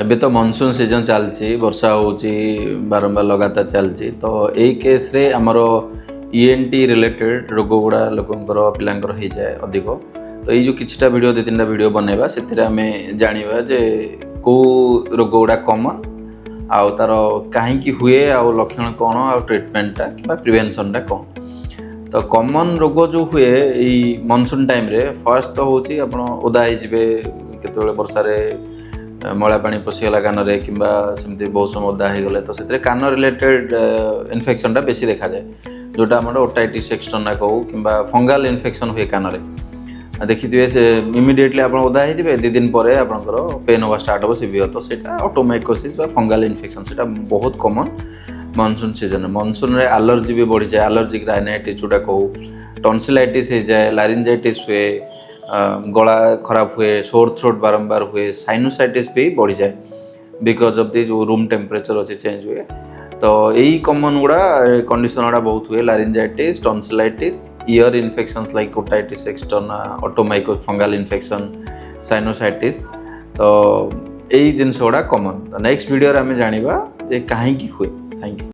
एबे तो monsoon season चलची वर्षा होची बारंबार लगातार चलची तो यही केस रे आमर ईएनटी रिलेटेड रोग गुड़ा लोकंकर पिलांकर हो जाए अधिक तो ये जो किछटा वीडियो 2-3 वीडियो बनैबा से आम जाना जे कौ रोग गुड़ा कमन आउ तार कहीं हुए आउ लक्षण कौन आ ट्रिटमेंटा कि प्रिवेंशनटा कौन तो कमन रोग जो हुए यही मानसून टाइम रे फर्स्ट तो होची आपण ओदा होइजिबे केतबेले वर्षारे मळा पानी पशिगला कान रे किंबा सेमती बहुत समय ओदा हो गले तो से कान रिलेटेड इन्फेक्शनटा बेसी देखा जाए जोटा आम ओटाइटिस एक्सटर्ना कहू किंबा फंगाल इन्फेक्शन हुए कान रे देखिए से इमिडिएटली आप ओदा होते 2 दिन पर आपंकर पेन होगा स्टार्ट हो सीवियर तो सेटा ऑटोमाइकोसिस बा फंगाल इन्फेक्शन सेटा बहुत कॉमन मानसून सीजन मानसून रे एलर्जी भी बढ़ी जाए एलर्जिक राइनाइटिस जोटा कहू टॉन्सिलाइटिस हो जाए लारिंजाइटिस हुए गला खराब हुए सोर थ्रोट बारंबार हुए साइनोसाइटिस भी बढ़ जाए बिकॉज ऑफ दी जो रूम टेम्परेचर अच्छे चेंज हुए तो यही कॉमन गुड़ा कंडीशन गुड़ा बहुत हुए laryngitis tonsillitis ear infections like otitis externa otomyco fungal infection sinusitis तो यही जिनस गुड़ा कॉमन तो नेक्स्ट वीडियो आम जाना जे कहीं हुए। Thank you.